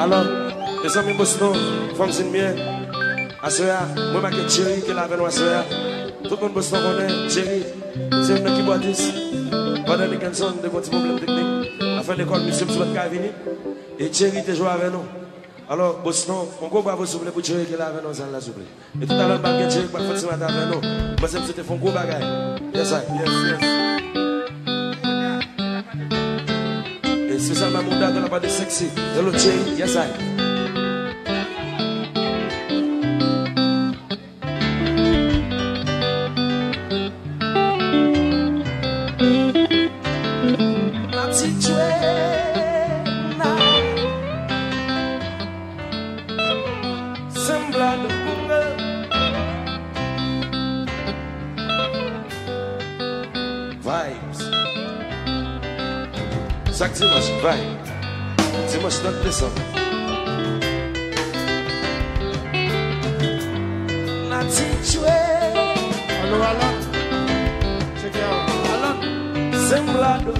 Alors, les amis Boston, femmes c'est mieux. À cela, moi, je suis Thierry qui est là avec nous à cela. Tout le monde Boston connaît Thierry. C'est un qui boit 10. Pendant les 15 ans, de petits problèmes techniques. À faire l'école, monsieur, sur votre venir. Et Thierry était joué avec nous. Alors, Boston, on va bravo s'il vous plaît pour Thierry qui est là avec nous, là, s'il vous plaît. Et tout à l'heure, je vais Thierry qui va faire ce matin avec nous. Parce que c'était un gros bagage. Yes, I. Yes. Et c'est ça, ma mouda de la part de sexy. Hello, Thierry. Yes, I. Sac Dimanche, vai. Dimanche dans le sang. Allo, Alan. Check it out. Alan. Semblado.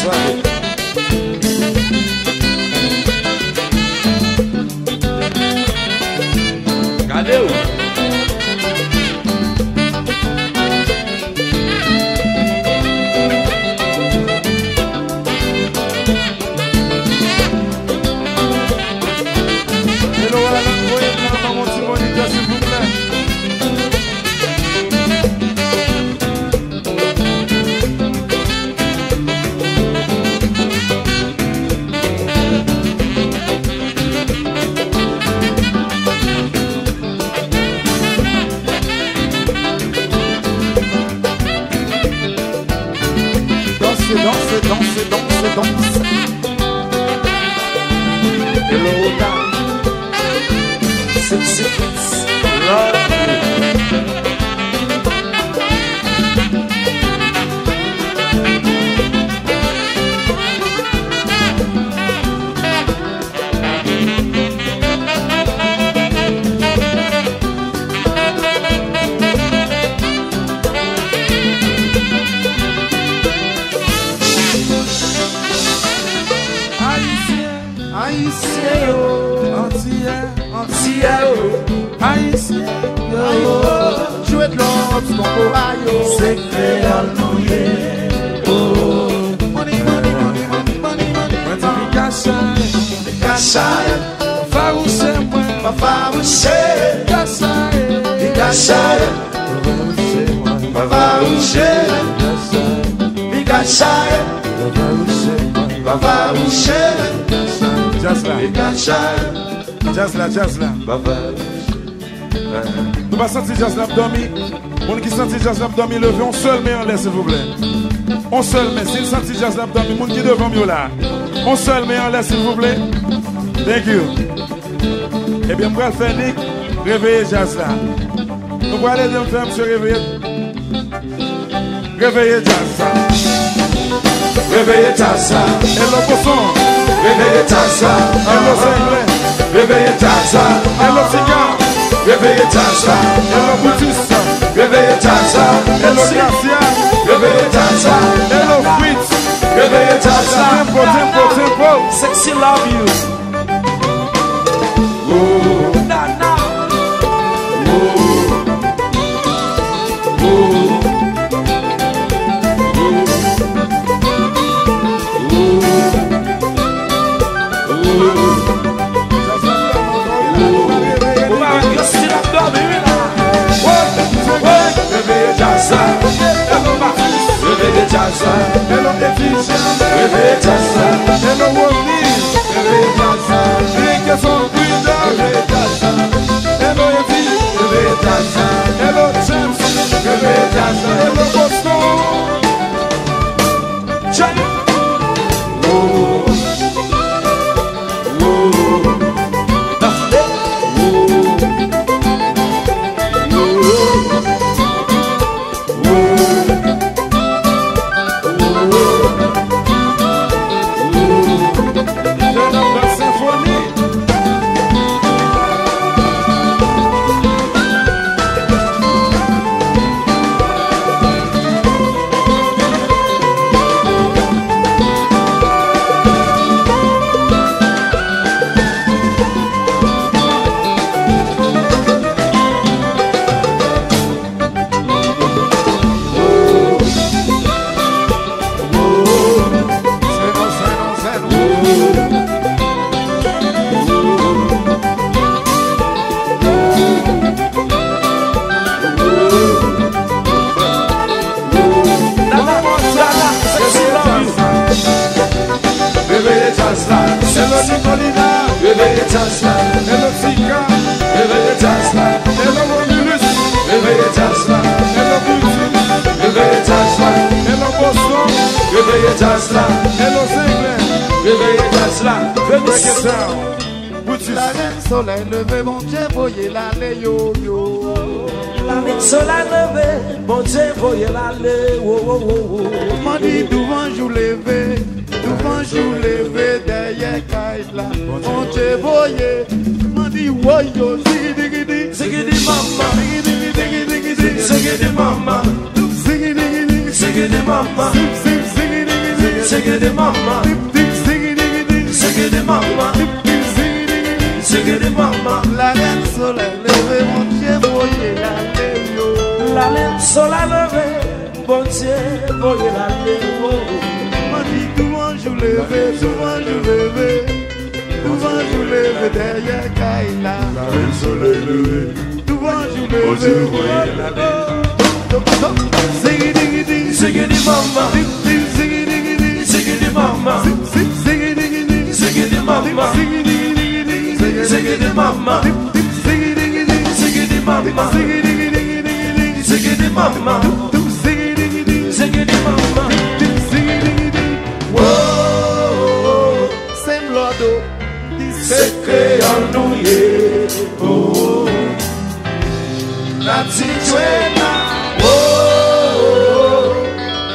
Suave. Cadê o? Danse. Hello, down. 6 seconds. Love. C'est créole mouillé. Money. Cachaille. Farouché moi. Farouché. Cachaille. Boucher, Bigachai, Baba Boucher, Just là. Bigachai, Just là, just là. Baba. Nous pas sentir just là dormi. On qui sentit just là dormi, levez on seul met en l'air s'il vous plaît. On seul met, s'il sentit just là dormi, monde qui devant mieux là. On seul met en l'air s'il vous plaît. Thank you. Eh bien, moi, faire Nick, réveiller jazz là. Nous allons aller de faire monsieur réveiller. Réveiller jazz là. Réveillez Tassa, Hello, poisson. réveillez Tassa, Hello, Saint-Clair. réveillez Tassa, Hello, cigare. réveillez Tassa, Hello, Boutis. réveillez Tassa, Hello, Garcia. réveillez Tassa, Hello, Fritz. réveillez Tassa, Tempo, tempo, tempo. sexy love you. Réveillez Tassa, Hello, Efficient. réveillez Tassa, Hello, Wolfie. réveillez Tassa, Drink some freedom. réveillez Tassa, Hello, Efficient. réveillez Tassa, Hello, James. réveillez Tassa. Hello, Boston. Johnny. Réveillez Tassa, Hello, Tika. réveillez Tassa, Hello, Romulus. réveillez Tassa, Hello, Boutis. réveillez Tassa, Hello, Boston. réveillez Tassa, Hello, Saint-Clair. réveillez Tassa. Break it down. Boutis. La reine soleil levé, mon Dieu, voyez l'aller yo yo. La reine soleil levé, mon Dieu, voyez l'aller. M'en dit devant jour levé, derrière Kaila. Mon Dieu, voyez, m'en dit woyo, zigidi, Zigidi mama, zigidi, zigidi mama, zigidi, zigidi mama, zigidi, zigidi mama, zigidi mama, zigidi mama. La reine soleil levé, mon Dieu, voyez l'aller yo. La reine soleil levé, mon Dieu, voyez l'aller. M'en dit devant jour levé, derrière Kaila. La reine soleil levé. Devant jour Mon Dieu, levé, voyez l'aller. zigidi, Zigidi mama, zigidi, zigidi mama, zigidi, zigidi mama, zigidi mama, zigidi mama, zigidi mama, zigidi mama. Whoa, Semblado, c'est que en nous oh, la petite oh,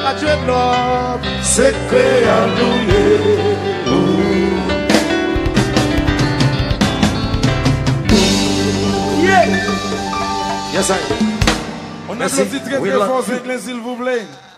la dreadlock, c'est que en nous yeah. Yes, I. On a Merci. sorti très We très love fort, you. Saint-Clair, s'il vous plaît.